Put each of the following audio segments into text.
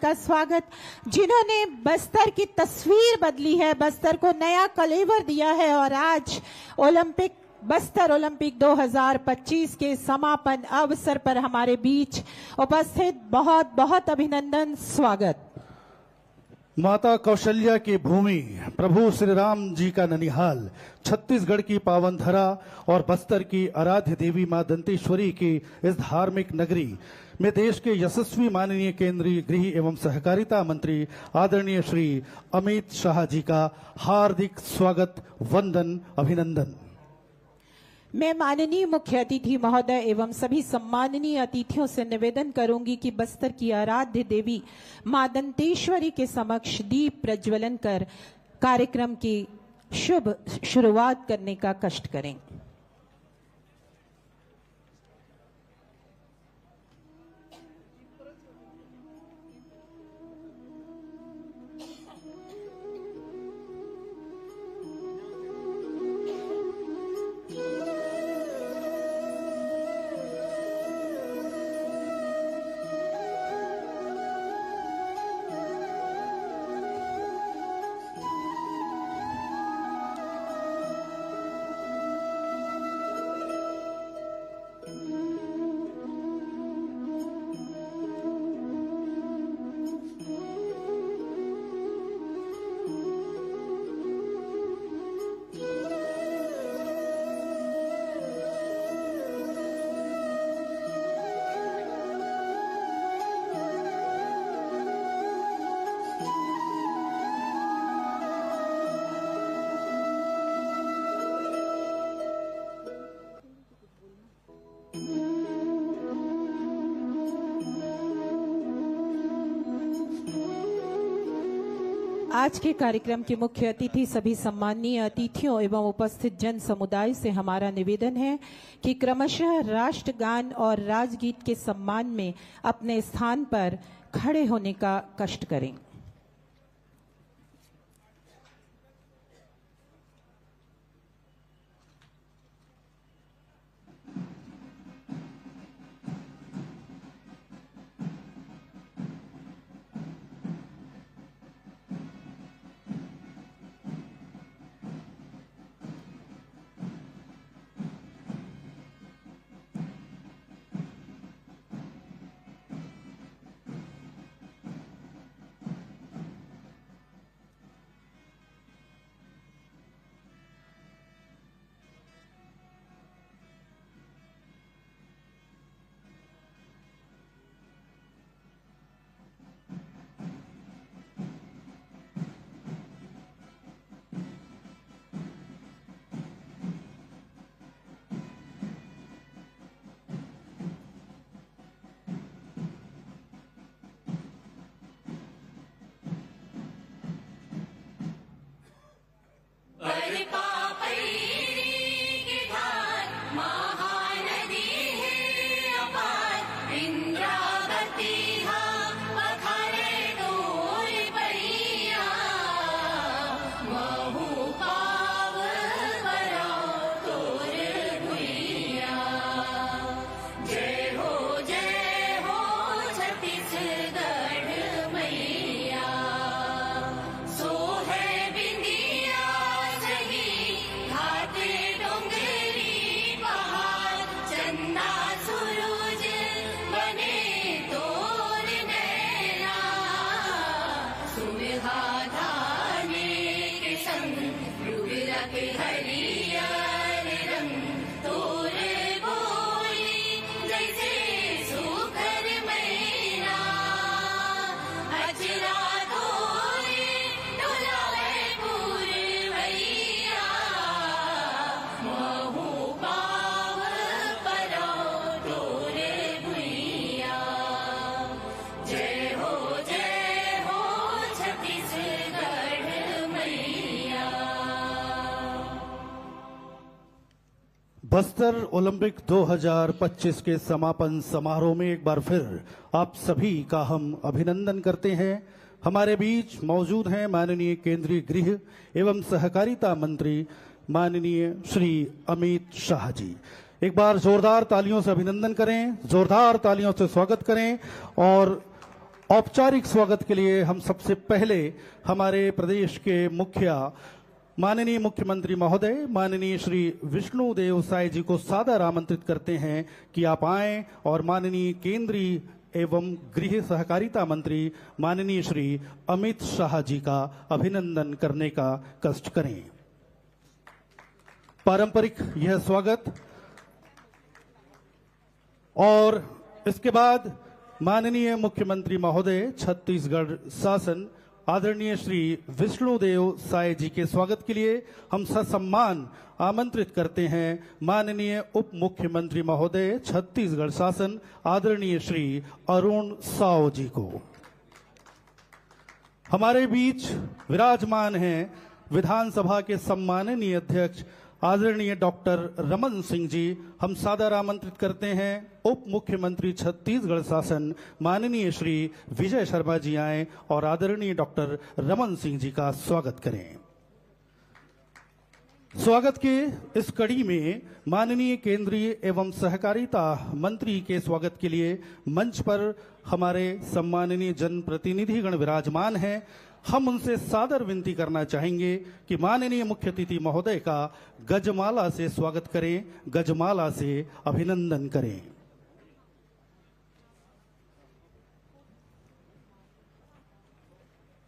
का स्वागत। जिन्होंने बस्तर की तस्वीर बदली है, बस्तर को नया कलेवर दिया है और आज बस्तर ओलंपिक 2025 के समापन अवसर पर हमारे बीच उपस्थित, बहुत बहुत अभिनंदन, स्वागत। माता कौशल्या की भूमि, प्रभु श्री राम जी का ननिहाल, छत्तीसगढ़ की पावन धरा और बस्तर की आराध्य देवी मां दंतेश्वरी की इस धार्मिक नगरी में देश के यशस्वी माननीय केंद्रीय गृह एवं सहकारिता मंत्री आदरणीय श्री अमित शाह जी का हार्दिक स्वागत, वंदन, अभिनंदन। मैं माननीय मुख्य अतिथि महोदय एवं सभी सम्माननीय अतिथियों से निवेदन करूंगी कि बस्तर की आराध्य देवी मां दंतेश्वरी के समक्ष दीप प्रज्वलन कर कार्यक्रम की शुभ शुरुआत करने का कष्ट करें। आज के कार्यक्रम के मुख्य अतिथि सभी सम्माननीय अतिथियों एवं उपस्थित जन समुदाय से हमारा निवेदन है कि क्रमशः राष्ट्रगान और राजगीत के सम्मान में अपने स्थान पर खड़े होने का कष्ट करें। बस्तर ओलंपिक 2025 के समापन समारोह में एक बार फिर आप सभी का हम अभिनंदन करते हैं। हमारे बीच मौजूद हैं माननीय केंद्रीय गृह एवं सहकारिता मंत्री माननीय श्री अमित शाह जी। एक बार जोरदार तालियों से अभिनंदन करें, जोरदार तालियों से स्वागत करें और औपचारिक स्वागत के लिए हम सबसे पहले हमारे प्रदेश के मुखिया माननीय मुख्यमंत्री महोदय माननीय श्री विष्णुदेव साय जी को सादर आमंत्रित करते हैं कि आप आएं और माननीय केंद्रीय एवं गृह सहकारिता मंत्री माननीय श्री अमित शाह जी का अभिनंदन करने का कष्ट करें। पारंपरिक यह स्वागत और इसके बाद माननीय मुख्यमंत्री महोदय छत्तीसगढ़ शासन आदरणीय श्री विष्णुदेव साय जी के स्वागत के लिए हम ससम्मान आमंत्रित करते हैं माननीय उप मुख्यमंत्री महोदय छत्तीसगढ़ शासन आदरणीय श्री अरुण साव जी को। हमारे बीच विराजमान हैं विधानसभा के सम्माननीय अध्यक्ष आदरणीय डॉक्टर रमन सिंह जी। हम सादर आमंत्रित करते हैं उप मुख्यमंत्री छत्तीसगढ़ शासन माननीय श्री विजय शर्मा जी आए और आदरणीय डॉक्टर रमन सिंह जी का स्वागत करें। स्वागत के इस कड़ी में माननीय केंद्रीय एवं सहकारिता मंत्री के स्वागत के लिए मंच पर हमारे सम्माननीय जनप्रतिनिधिगण विराजमान हैं। हम उनसे सादर विनती करना चाहेंगे कि माननीय मुख्य अतिथि महोदय का गजमाला से स्वागत करें, गजमाला से अभिनंदन करें।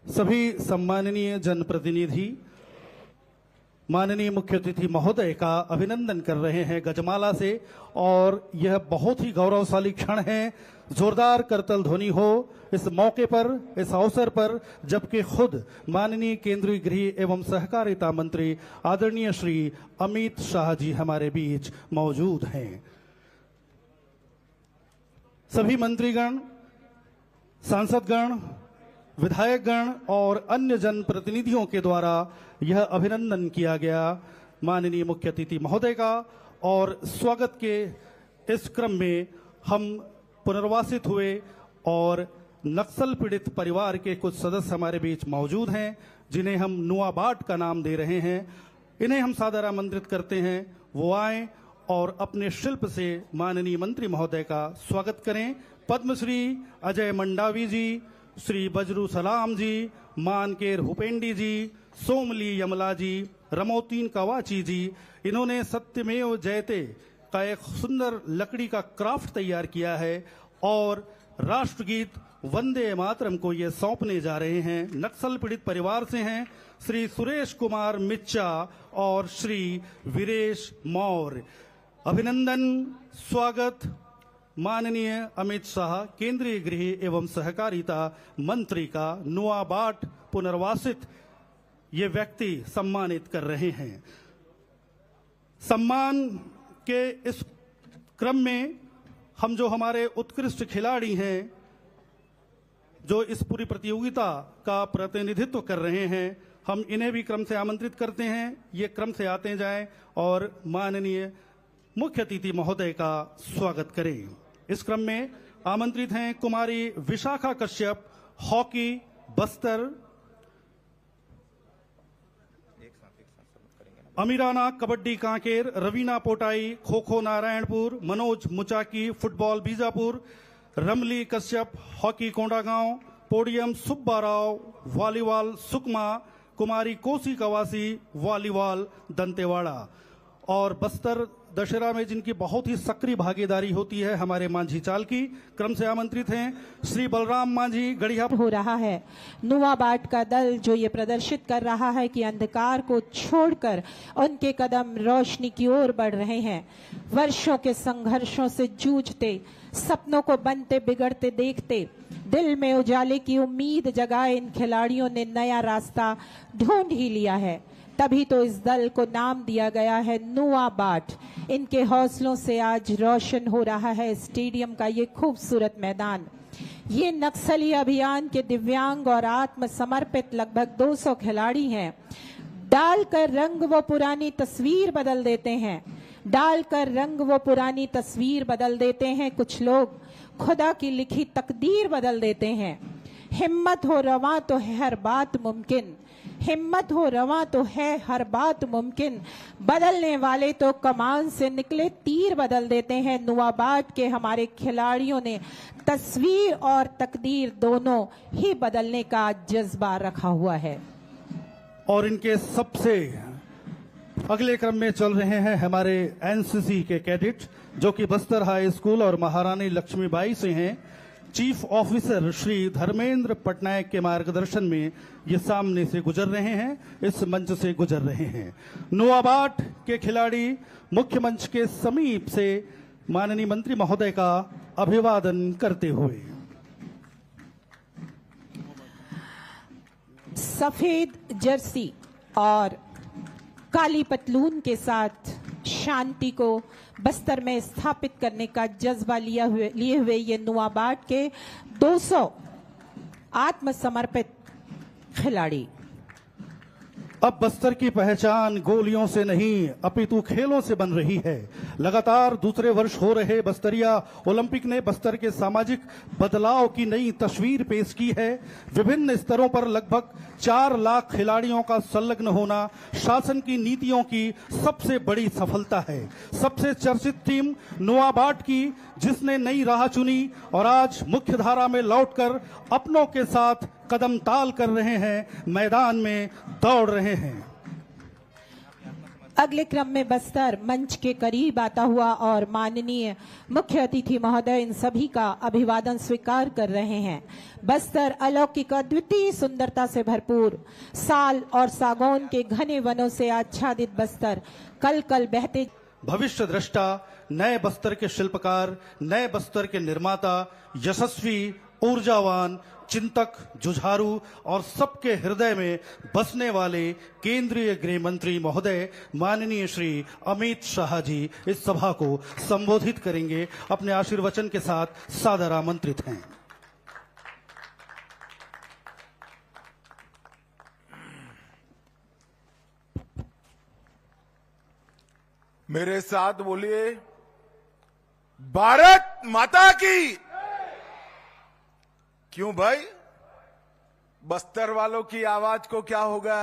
सभी सम्माननीय जनप्रतिनिधि माननीय मुख्य अतिथि महोदय का अभिनंदन कर रहे हैं गजमाला से और यह बहुत ही गौरवशाली क्षण है। जोरदार करतल ध्वनि हो इस मौके पर, इस अवसर पर, जबकि खुद माननीय केंद्रीय गृह एवं सहकारिता मंत्री आदरणीय श्री अमित शाह जी हमारे बीच मौजूद हैं। सभी मंत्रीगण, सांसदगण, विधायकगण और अन्य जनप्रतिनिधियों के द्वारा यह अभिनंदन किया गया माननीय मुख्य अतिथि महोदय का। और स्वागत के इस क्रम में हम पुनर्वासित हुए और नक्सल पीड़ित परिवार के कुछ सदस्य हमारे बीच मौजूद हैं जिन्हें हम नुआ बाट का नाम दे रहे हैं। इन्हें हम सादर आमंत्रित करते हैं वो आए और अपने शिल्प से माननीय मंत्री महोदय का स्वागत करें। पद्मश्री अजय मंडावी जी, श्री बजरू सलाम जी, मानकेर हुपेंडी जी, सोमली यमला जी, रमोतीन कवाची जी, इन्होंने सत्यमेव जयते का एक सुंदर लकड़ी का क्राफ्ट तैयार किया है और राष्ट्रगीत वंदे मातरम को ये सौंपने जा रहे हैं। नक्सल पीड़ित परिवार से हैं श्री सुरेश कुमार मिच्चा और श्री वीरेश मौर्य। अभिनंदन, स्वागत माननीय अमित शाह केंद्रीय गृह एवं सहकारिता मंत्री का नुआ बाट पुनर्वासित ये व्यक्ति सम्मानित कर रहे हैं। सम्मान के इस क्रम में हम जो हमारे उत्कृष्ट खिलाड़ी हैं जो इस पूरी प्रतियोगिता का प्रतिनिधित्व कर रहे हैं, हम इन्हें भी क्रम से आमंत्रित करते हैं। ये क्रम से आते जाएं और माननीय मुख्य अतिथि महोदय का स्वागत करें। इस क्रम में आमंत्रित हैं Kumari Vishakha Kashyap, hockey Bastar, Amirana kabaddi Kanker, Raveena Potai kho kho Narayanpur, Manoj Muchaki football Bijapur, Ramli Kashyap hockey Kondagaon, Podiyam Subbarao volleyball Sukma, Kumari Kosi Kawasi volleyball Dantewada. और बस्तर दशहरा में जिनकी बहुत ही सक्रिय भागीदारी होती है हमारे मांझी चाल की, क्रम से आमंत्रित हैं श्री बलराम मांझी गढ़िया। हो रहा है नुआ बाट का दल जो ये प्रदर्शित कर रहा है कि अंधकार को छोड़कर उनके कदम रोशनी की ओर बढ़ रहे हैं। वर्षों के संघर्षों से जूझते, सपनों को बनते बिगड़ते देखते, दिल में उजाले की उम्मीद जगाए इन खिलाड़ियों ने नया रास्ता ढूंढ ही लिया है। तभी तो इस दल को नाम दिया गया है नुआ बाट। इनके हौसलों से आज रोशन हो रहा है स्टेडियम का ये खूबसूरत मैदान। ये नक्सली अभियान के दिव्यांग और आत्मसमर्पित लगभग 200 खिलाड़ी हैं। डालकर रंग वो पुरानी तस्वीर बदल देते हैं, डालकर रंग वो पुरानी तस्वीर बदल देते हैं। कुछ लोग खुदा की लिखी तकदीर बदल देते हैं। हिम्मत हो रवां तो है हर बात मुमकिन, हिम्मत हो रवां तो है हर बात मुमकिन, बदलने वाले तो कमान से निकले तीर बदल देते हैं। नुआबाट के हमारे खिलाड़ियों ने तस्वीर और तकदीर दोनों ही बदलने का जज्बा रखा हुआ है। और इनके सबसे अगले क्रम में चल रहे हैं हमारे एनसीसी के कैडेट, जो कि बस्तर हाई स्कूल और महारानी लक्ष्मीबाई से हैं। चीफ ऑफिसर श्री धर्मेंद्र पटनायक के मार्गदर्शन में ये सामने से गुजर रहे हैं, इस मंच से गुजर रहे हैं। नुआबाट के खिलाड़ी मुख्य मंच के समीप से माननीय मंत्री महोदय का अभिवादन करते हुए। सफेद जर्सी और काली पतलून के साथ शांति को बस्तर में स्थापित करने का जज्बा लिए हुए ये नुआबाट के 200 आत्मसमर्पित खिलाड़ी। अब बस्तर की पहचान गोलियों से नहीं अपितु खेलों से बन रही है। लगातार दूसरे वर्ष हो रहे बस्तरिया ओलंपिक ने बस्तर के सामाजिक बदलाव की नई तस्वीर पेश की है। विभिन्न स्तरों पर लगभग 4 लाख खिलाड़ियों का संलग्न होना शासन की नीतियों की सबसे बड़ी सफलता है। सबसे चर्चित टीम नुआबाट की, जिसने नई राह चुनी और आज मुख्य धारा में लौटकर अपनों के साथ कदम ताल कर रहे हैं, मैदान में दौड़ रहे हैं। अगले क्रम में बस्तर मंच के करीब आता हुआ और माननीय मुख्य अतिथि महोदय इन सभी का अभिवादन स्वीकार कर रहे हैं। बस्तर अलौकिक अद्वितीय सुंदरता से भरपूर, साल और सागौन के घने वनों से आच्छादित बस्तर कल कल बहते भविष्य दृष्टा, नए बस्तर के शिल्पकार, नए बस्तर के निर्माता, यशस्वी, ऊर्जावान, चिंतक, जुझारू और सबके हृदय में बसने वाले केंद्रीय गृह मंत्री महोदय माननीय श्री अमित शाह जी इस सभा को संबोधित करेंगे। अपने आशीर्वचन के साथ सादर आमंत्रित हैं। मेरे साथ बोलिए, भारत माता की। क्यों भाई, बस्तर वालों की आवाज को क्या होगा?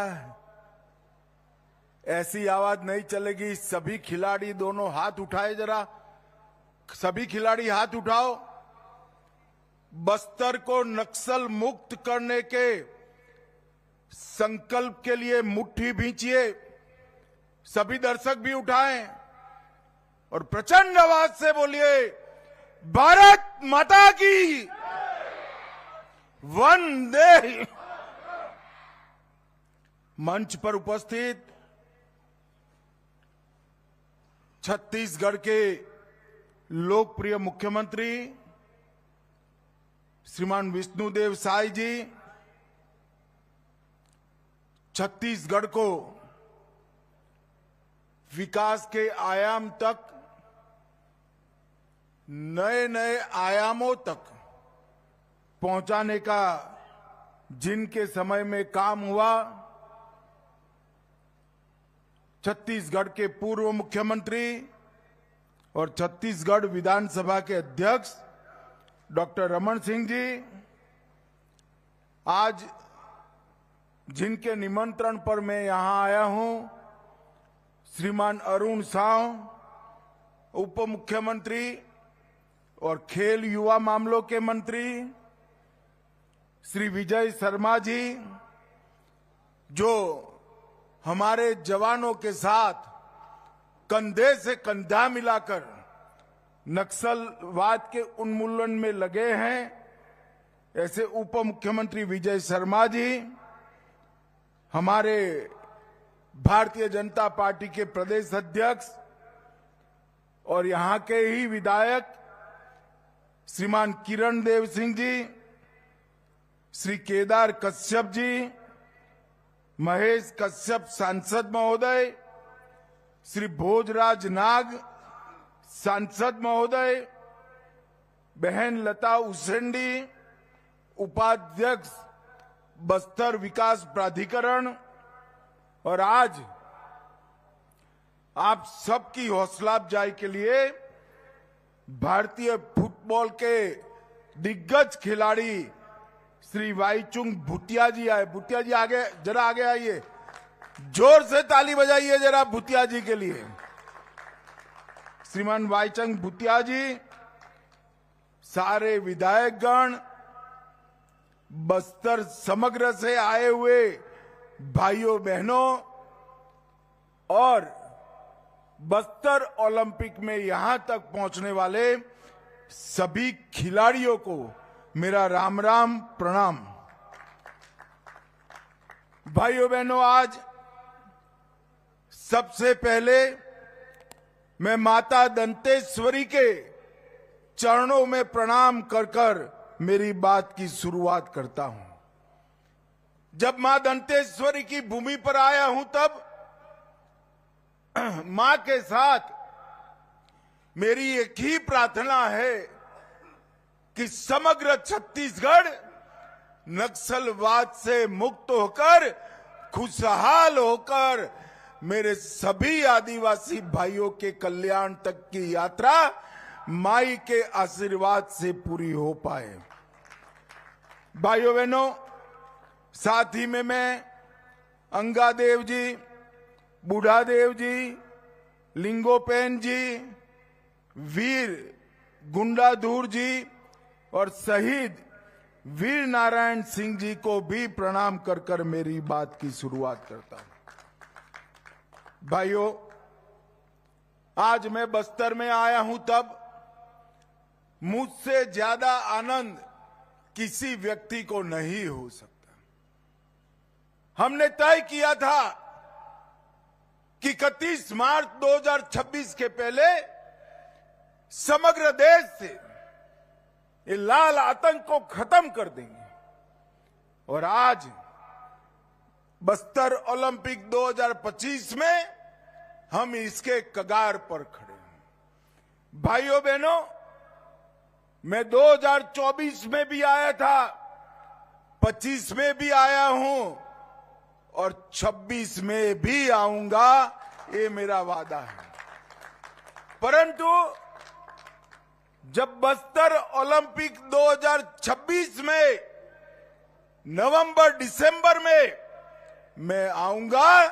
ऐसी आवाज नहीं चलेगी। सभी खिलाड़ी दोनों हाथ उठाए, जरा सभी खिलाड़ी हाथ उठाओ। बस्तर को नक्सल मुक्त करने के संकल्प के लिए मुट्ठी भींचिए। सभी दर्शक भी उठाएं और प्रचंड आवाज से बोलिए, भारत माता की वंदे। मंच पर उपस्थित छत्तीसगढ़ के लोकप्रिय मुख्यमंत्री श्रीमान विष्णुदेव साय जी छत्तीसगढ़ को विकास के आयाम तक, नए नए आयामों तक पहुंचाने का जिनके समय में काम हुआ, छत्तीसगढ़ के पूर्व मुख्यमंत्री और छत्तीसगढ़ विधानसभा के अध्यक्ष डॉक्टर रमन सिंह जी, आज जिनके निमंत्रण पर मैं यहां आया हूं, श्रीमान अरुण साव उप मुख्यमंत्री और खेल युवा मामलों के मंत्री, श्री विजय शर्मा जी, जो हमारे जवानों के साथ कंधे से कंधा मिलाकर नक्सलवाद के उन्मूलन में लगे हैं, ऐसे उप मुख्यमंत्री विजय शर्मा जी, हमारे भारतीय जनता पार्टी के प्रदेश अध्यक्ष और यहां के ही विधायक श्रीमान किरण देव सिंह जी, श्री केदार कश्यप जी, महेश कश्यप सांसद महोदय, श्री भोजराज नाग सांसद महोदय, बहन लता उसेंडी उपाध्यक्ष बस्तर विकास प्राधिकरण, और आज आप सबकी हौसला अफजाई के लिए भारतीय फुटबॉल के दिग्गज खिलाड़ी श्री वाईचुंग भूटिया जी आए। भूटिया जी आगे, जरा आगे आइए, जोर से ताली बजाइए जरा भूटिया जी के लिए। श्रीमान वाईचुंग भूटिया जी, सारे विधायकगण, बस्तर समग्र से आए हुए भाइयों बहनों और बस्तर ओलंपिक में यहां तक पहुंचने वाले सभी खिलाड़ियों को मेरा राम राम प्रणाम। भाइयों बहनों, आज सबसे पहले मैं माता दंतेश्वरी के चरणों में प्रणाम कर कर मेरी बात की शुरुआत करता हूं। जब मां दंतेश्वरी की भूमि पर आया हूं तब मां के साथ मेरी एक ही प्रार्थना है कि समग्र छत्तीसगढ़ नक्सलवाद से मुक्त होकर, खुशहाल होकर मेरे सभी आदिवासी भाइयों के कल्याण तक की यात्रा माई के आशीर्वाद से पूरी हो पाए। भाइयों बहनों, साथ ही में मैं अंगादेव जी, बूढ़ादेव जी, लिंगोपेन जी, वीर गुंडाधुर जी और शहीद वीर नारायण सिंह जी को भी प्रणाम कर कर मेरी बात की शुरुआत करता हूं। भाइयों, आज मैं बस्तर में आया हूं तब मुझसे ज्यादा आनंद किसी व्यक्ति को नहीं हो सकता। हमने तय किया था कि 31 मार्च 2026 के पहले समग्र देश से ये लाल आतंक को खत्म कर देंगे और आज बस्तर ओलंपिक 2025 में हम इसके कगार पर खड़े हैं। भाइयों बहनों, मैं 2024 में भी आया था, 25 में भी आया हूं और 26 में भी आऊंगा, ये मेरा वादा है। परंतु जब बस्तर ओलंपिक 2026 में नवंबर दिसंबर में मैं आऊंगा,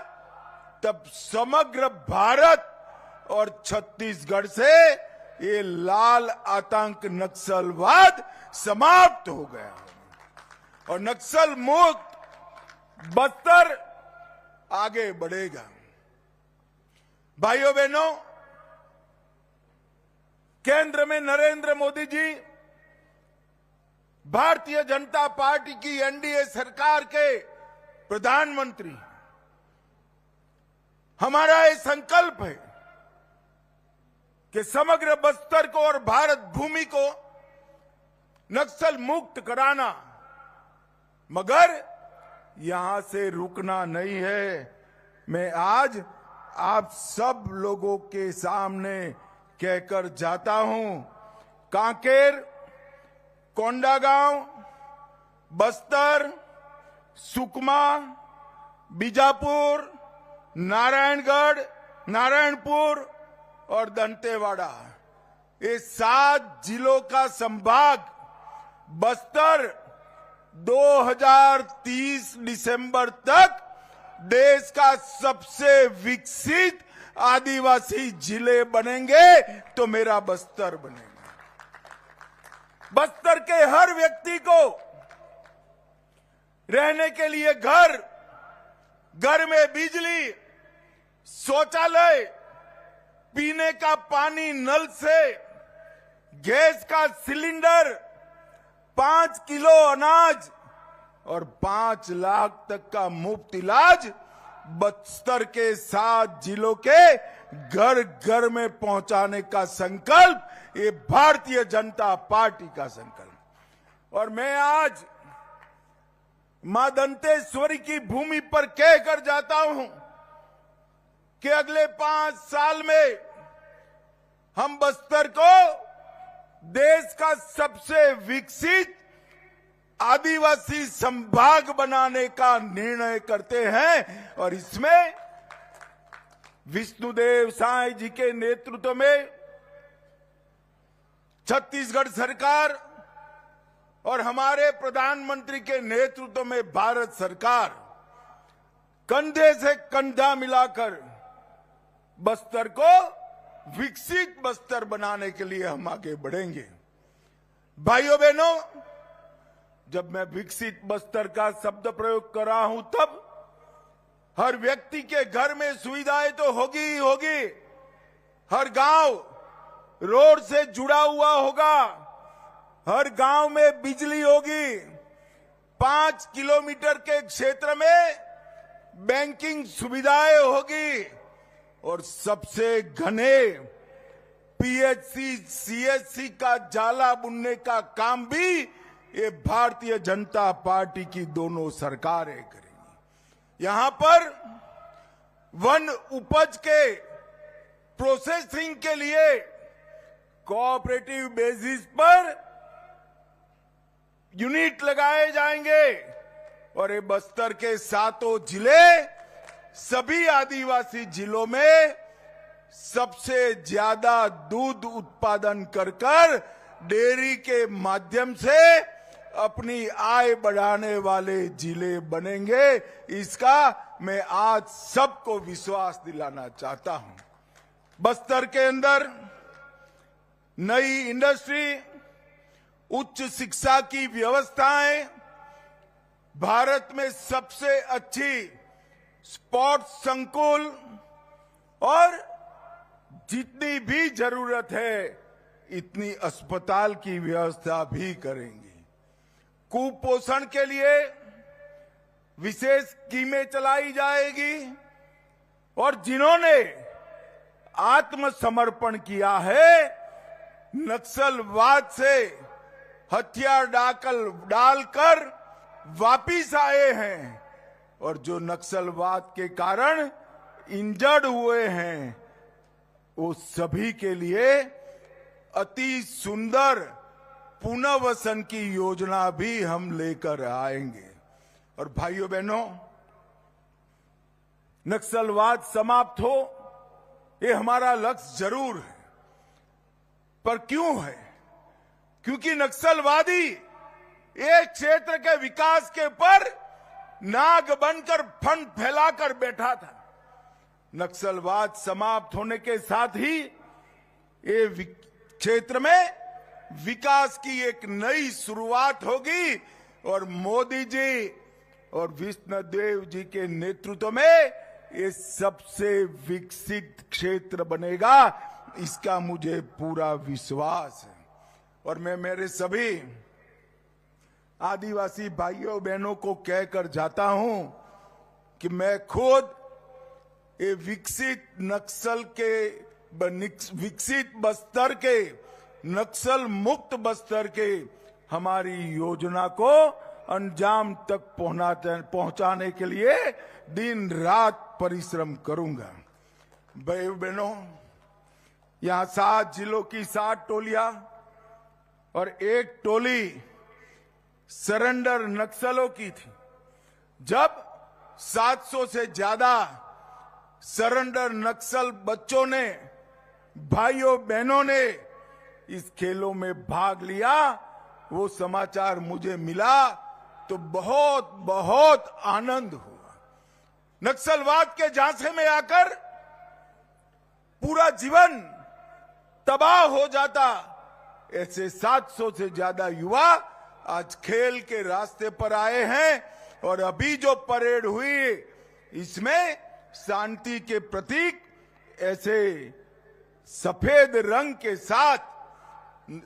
तब समग्र भारत और छत्तीसगढ़ से ये लाल आतंक नक्सलवाद समाप्त हो गया और नक्सल मुक्त बस्तर आगे बढ़ेगा। भाइयों बहनों, केंद्र में नरेंद्र मोदी जी भारतीय जनता पार्टी की एनडीए सरकार के प्रधानमंत्री। हमारा ये संकल्प है कि समग्र बस्तर को और भारत भूमि को नक्सल मुक्त कराना, मगर यहां से रुकना नहीं है। मैं आज आप सब लोगों के सामने कहकर जाता हूं, कांकेर, कोंडागांव, बस्तर, सुकमा, बीजापुर, नारायणगढ़, नारायणपुर और दंतेवाड़ा, ये 7 जिलों का संभाग बस्तर 2030 दिसंबर तक देश का सबसे विकसित आदिवासी जिले बनेंगे तो मेरा बस्तर बनेगा। बस्तर के हर व्यक्ति को रहने के लिए घर, घर में बिजली, शौचालय, पीने का पानी नल से, गैस का सिलेंडर, 5 किलो अनाज और 5 लाख तक का मुफ्त इलाज बस्तर के 7 जिलों के घर घर में पहुंचाने का संकल्प ये भारतीय जनता पार्टी का संकल्प। और मैं आज मां दंतेश्वरी की भूमि पर कहकर जाता हूं कि अगले 5 साल में हम बस्तर को देश का सबसे विकसित आदिवासी संभाग बनाने का निर्णय करते हैं और इसमें विष्णुदेव साय जी के नेतृत्व में छत्तीसगढ़ सरकार और हमारे प्रधानमंत्री के नेतृत्व में भारत सरकार कंधे से कंधा मिलाकर बस्तर को विकसित बस्तर बनाने के लिए हम आगे बढ़ेंगे। भाइयों बहनों, जब मैं विकसित बस्तर का शब्द प्रयोग कर रहा हूं तब हर व्यक्ति के घर में सुविधाएं तो होगी ही होगी, हर गांव रोड से जुड़ा हुआ होगा, हर गांव में बिजली होगी, 5 किलोमीटर के क्षेत्र में बैंकिंग सुविधाएं होगी और सबसे घने पीएचसी सीएचसी का जाला बुनने का काम भी ये भारतीय जनता पार्टी की दोनों सरकारें करेंगी। यहां पर वन उपज के प्रोसेसिंग के लिए कोऑपरेटिव बेसिस पर यूनिट लगाए जाएंगे और ये बस्तर के 7 जिले सभी आदिवासी जिलों में सबसे ज्यादा दूध उत्पादन कर डेयरी के माध्यम से अपनी आय बढ़ाने वाले जिले बनेंगे। इसका मैं आज सबको विश्वास दिलाना चाहता हूं। बस्तर के अंदर नई इंडस्ट्री, उच्च शिक्षा की व्यवस्थाएं, भारत में सबसे अच्छी स्पोर्ट्स संकुल और जितनी भी जरूरत है इतनी अस्पताल की व्यवस्था भी करेंगे। कुपोषण के लिए विशेष स्कीमें चलाई जाएगी और जिन्होंने आत्मसमर्पण किया है, नक्सलवाद से हथियार डालकर वापिस आए हैं और जो नक्सलवाद के कारण इंजर्ड हुए हैं, वो सभी के लिए अति सुंदर पुनर्वसन की योजना भी हम लेकर आएंगे। और भाइयों बहनों, नक्सलवाद समाप्त हो ये हमारा लक्ष्य जरूर है, पर क्यों है? क्योंकि नक्सलवादी एक क्षेत्र के विकास के ऊपर नाग बनकर फंड फैलाकर बैठा था। नक्सलवाद समाप्त होने के साथ ही ये क्षेत्र में विकास की एक नई शुरुआत होगी और मोदी जी और विष्णुदेव जी के नेतृत्व में ये सबसे विकसित क्षेत्र बनेगा, इसका मुझे पूरा विश्वास है। और मैं मेरे सभी आदिवासी भाइयों बहनों को कहकर जाता हूं कि मैं खुद ये विकसित बस्तर के, नक्सल मुक्त बस्तर के हमारी योजना को अंजाम तक पहुंचाने के लिए दिन रात परिश्रम करूंगा। भाई बहनों, यहां 7 जिलों की 7 टोलियां और 1 टोली सरेंडर नक्सलों की थी। जब 700 से ज्यादा सरेंडर नक्सल बच्चों ने, भाइयों बहनों ने इस खेलों में भाग लिया, वो समाचार मुझे मिला तो बहुत बहुत आनंद हुआ। नक्सलवाद के झांसे में आकर पूरा जीवन तबाह हो जाता, ऐसे 700 से ज्यादा युवा आज खेल के रास्ते पर आए हैं। और अभी जो परेड हुई इसमें शांति के प्रतीक ऐसे सफेद रंग के साथ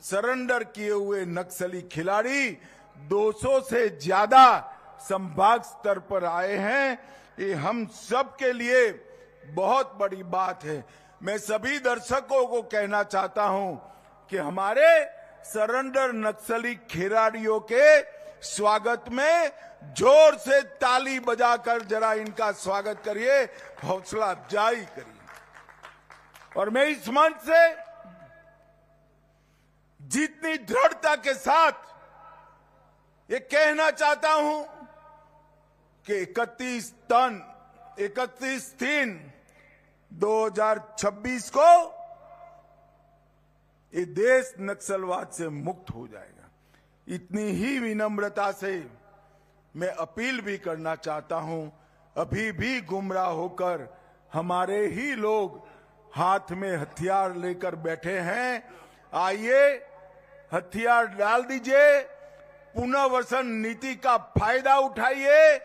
सरेंडर किए हुए नक्सली खिलाड़ी 200 से ज्यादा संभाग स्तर पर आए हैं। ये हम सब के लिए बहुत बड़ी बात है। मैं सभी दर्शकों को कहना चाहता हूं कि हमारे सरेंडर नक्सली खिलाड़ियों के स्वागत में जोर से ताली बजाकर जरा इनका स्वागत करिए, हौसला अफजाई करिए। और मैं इस मंच से जितनी दृढ़ता के साथ ये कहना चाहता हूं कि 31/3/2026 को ये देश नक्सलवाद से मुक्त हो जाएगा। इतनी ही विनम्रता से मैं अपील भी करना चाहता हूं, अभी भी गुमराह होकर हमारे ही लोग हाथ में हथियार लेकर बैठे हैं। आइए हथियार डाल दीजिए, पुनर्वसन नीति का फायदा उठाइए,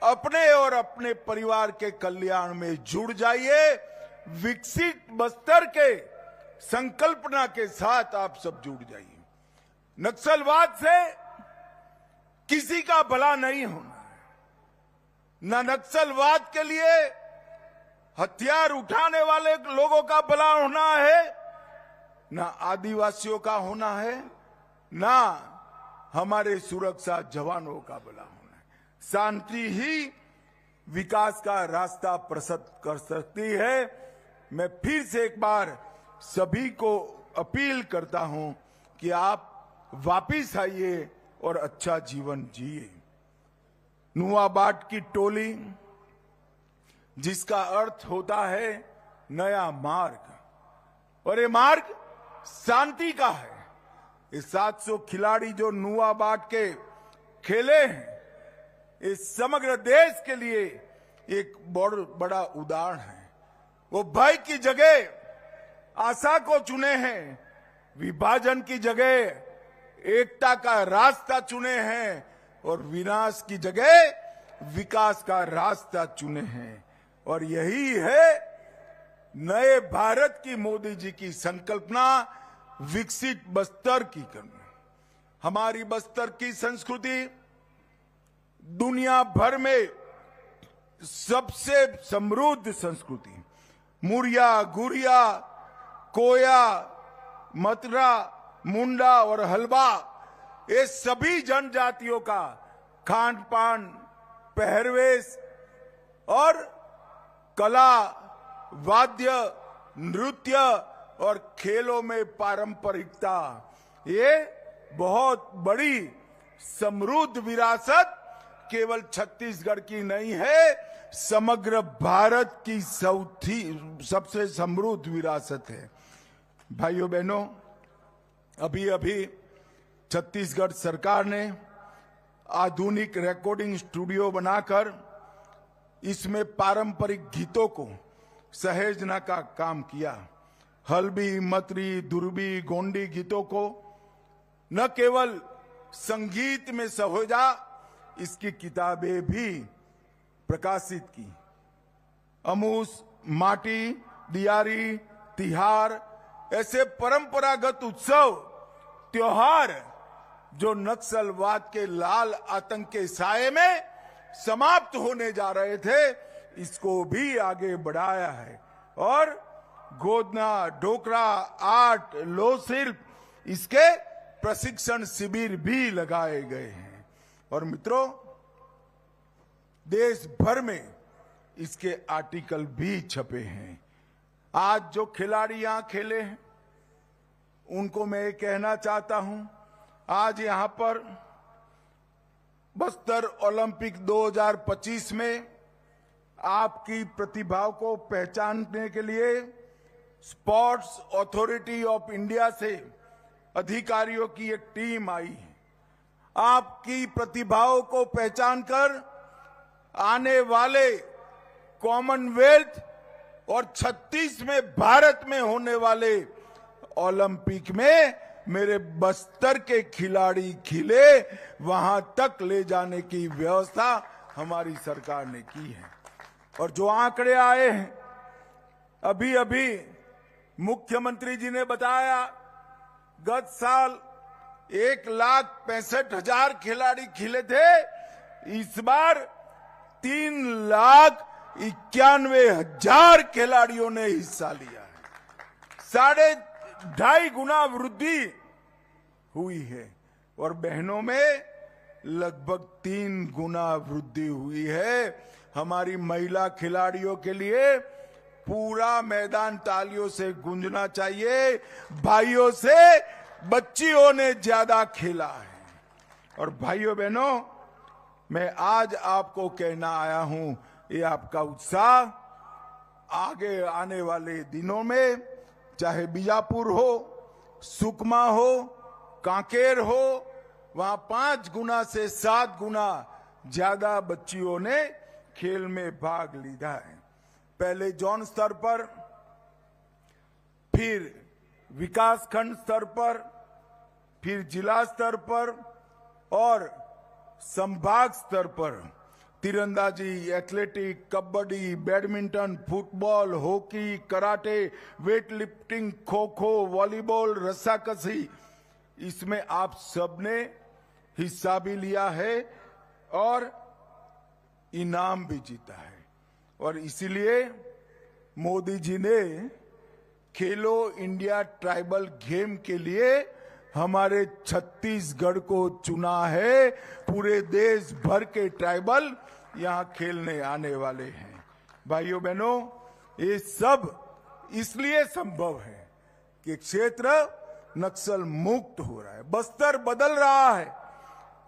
अपने और अपने परिवार के कल्याण में जुड़ जाइए। विकसित बस्तर के संकल्पना के साथ आप सब जुड़ जाइए। नक्सलवाद से किसी का भला नहीं होना है, न नक्सलवाद के लिए हथियार उठाने वाले लोगों का भला होना है, न आदिवासियों का होना है, न हमारे सुरक्षा जवानों का भला होना है। शांति ही विकास का रास्ता प्रशस्त कर सकती है। मैं फिर से एक बार सभी को अपील करता हूं कि आप वापिस आइए और अच्छा जीवन जिए। नुआबाट की टोली, जिसका अर्थ होता है नया मार्ग, और ये मार्ग शांति का है। ये 700 खिलाड़ी जो नुआबाट के खेले हैं, इस समग्र देश के लिए एक बहुत बड़ा उदाहरण है। वो भय की जगह आशा को चुने हैं, विभाजन की जगह एकता का रास्ता चुने हैं, और विनाश की जगह विकास का रास्ता चुने हैं। और यही है नए भारत की मोदी जी की संकल्पना, विकसित बस्तर की करना। हमारी बस्तर की संस्कृति दुनिया भर में सबसे समृद्ध संस्कृति, मुरिया, गुरिया, कोया, मतरा, मुंडा और हलवा, ये सभी जनजातियों का खान पान, पहरवेश और कला, वाद्य, नृत्य और खेलों में पारंपरिकता, ये बहुत बड़ी समृद्ध विरासत केवल छत्तीसगढ़ की नहीं है, समग्र भारत की सबसे समृद्ध विरासत है। भाइयों बहनों, अभी अभी छत्तीसगढ़ सरकार ने आधुनिक रिकॉर्डिंग स्टूडियो बनाकर इसमें पारंपरिक गीतों को सहेजने का काम किया। हल्बी, मतरी, दुर्बी, गोंडी गीतों को न केवल संगीत में सहेजा, इसकी किताबें भी प्रकाशित की। अमूस, माटी, दियारी, तिहार, ऐसे परंपरागत उत्सव, त्योहार जो नक्सलवाद के लाल आतंक के साये में समाप्त होने जा रहे थे, इसको भी आगे बढ़ाया है। और गोदना, डोकरा, आर्ट, लोक शिल्प, इसके प्रशिक्षण शिविर भी लगाए गए हैं। और मित्रों, देश भर में इसके आर्टिकल भी छपे हैं। आज जो खिलाड़ी यहां खेले हैं, उनको मैं कहना चाहता हूं, आज यहां पर बस्तर ओलंपिक 2025 में आपकी प्रतिभाओं को पहचानने के लिए स्पोर्ट्स अथॉरिटी ऑफ इंडिया से अधिकारियों की एक टीम आई है। आपकी प्रतिभाओं को पहचानकर आने वाले कॉमनवेल्थ और 36 में भारत में होने वाले ओलंपिक में मेरे बस्तर के खिलाड़ी खिले, वहां तक ले जाने की व्यवस्था हमारी सरकार ने की है। और जो आंकड़े आए हैं, अभी अभी मुख्यमंत्री जी ने बताया, गत साल 1,65,000 खिलाड़ी खिले थे, इस बार 3,91,000 खिलाड़ियों ने हिस्सा लिया है। 2.5 गुना वृद्धि हुई है। और बहनों में लगभग 3 गुना वृद्धि हुई है। हमारी महिला खिलाड़ियों के लिए पूरा मैदान तालियों से गूंजना चाहिए। भाइयों से बच्चियों ने ज्यादा खेला है। और भाइयों बहनों, मैं आज आपको कहना आया हूं, ये आपका उत्साह आगे आने वाले दिनों में, चाहे बीजापुर हो, सुकमा हो, कांकेर हो, वहां 5 गुना से 7 गुना ज्यादा बच्चियों ने खेल में भाग लिया है। पहले जोन स्तर पर, फिर विकास खंड स्तर पर, फिर जिला स्तर पर और संभाग स्तर पर तीरंदाजी, athletic, kabaddi, badminton, football, hockey, karate, weight lifting, kho kho, volleyball, रस्साकशी, इसमें आप सबने हिस्सा भी लिया है और इनाम भी जीता है। और इसीलिए मोदी जी ने खेलो इंडिया ट्राइबल गेम के लिए हमारे छत्तीसगढ़ को चुना है। पूरे देश भर के ट्राइबल यहां खेलने आने वाले हैं। भाइयों बहनों, ये सब इसलिए संभव है कि क्षेत्र नक्सल मुक्त हो रहा है, बस्तर बदल रहा है।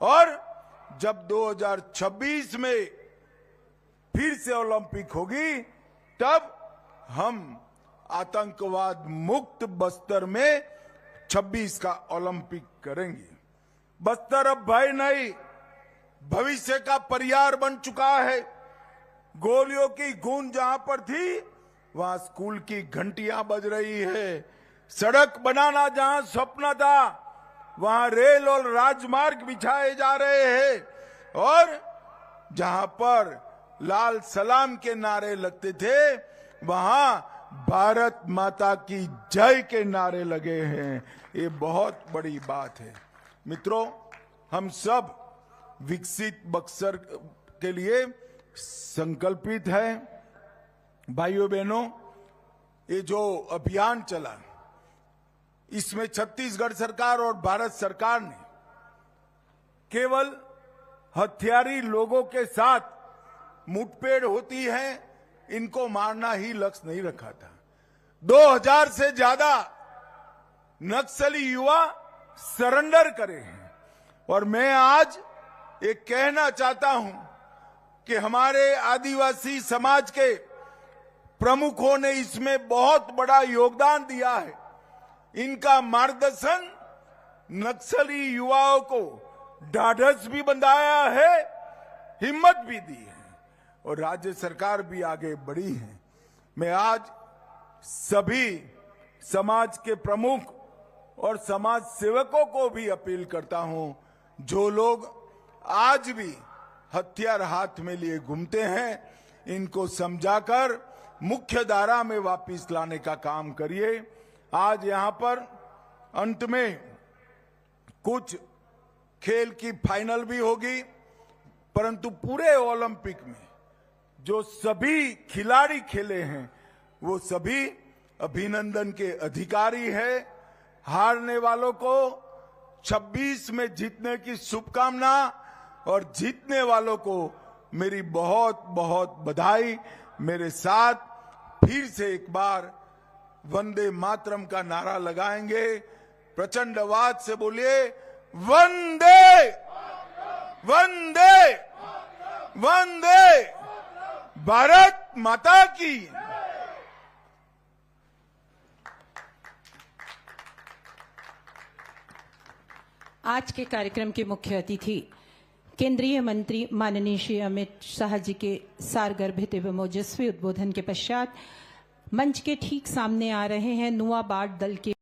और जब 2026 में फिर से ओलंपिक होगी, तब हम आतंकवाद मुक्त बस्तर में 26 का ओलंपिक करेंगे। बस्तर अब भय नहीं, भविष्य का परियार बन चुका है। गोलियों की गूंज जहां पर थी, वहां स्कूल की घंटियां बज रही है। सड़क बनाना जहां स्वप्न था, वहां रेल और राजमार्ग बिछाए जा रहे हैं। और जहां पर लाल सलाम के नारे लगते थे, वहां भारत माता की जय के नारे लगे हैं। ये बहुत बड़ी बात है। मित्रों, हम सब विकसित बक्सर के लिए संकल्पित हैं। भाइयों बहनों, ये जो अभियान चला, इसमें छत्तीसगढ़ सरकार और भारत सरकार ने केवल हथियारी लोगों के साथ मुठभेड़ होती है, इनको मारना ही लक्ष्य नहीं रखा था। 2000 से ज्यादा नक्सली युवा सरेंडर करे हैं। और मैं आज ये कहना चाहता हूं कि हमारे आदिवासी समाज के प्रमुखों ने इसमें बहुत बड़ा योगदान दिया है। इनका मार्गदर्शन नक्सली युवाओं को ढाढ़स भी बंधाया है, हिम्मत भी दी है और राज्य सरकार भी आगे बढ़ी है। मैं आज सभी समाज के प्रमुख और समाज सेवकों को भी अपील करता हूं, जो लोग आज भी हथियार हाथ में लिए घूमते हैं, इनको समझाकर मुख्य धारा में वापस लाने का काम करिए। आज यहां पर अंत में कुछ खेल की फाइनल भी होगी, परंतु पूरे ओलंपिक में जो सभी खिलाड़ी खेले हैं, वो सभी अभिनंदन के अधिकारी हैं। हारने वालों को 26 में जीतने की शुभकामना और जीतने वालों को मेरी बहुत बहुत बधाई। मेरे साथ फिर से एक बार वंदे मातरम का नारा लगाएंगे। प्रचंड आवाज से बोलिए, वंदे वंदे वंदे भारत माता की। आज के कार्यक्रम के मुख्य अतिथि केंद्रीय मंत्री माननीय श्री अमित शाह जी के सारगर्भित एवं ओजस्वी उद्बोधन के पश्चात मंच के ठीक सामने आ रहे हैं नुआ बाट दल के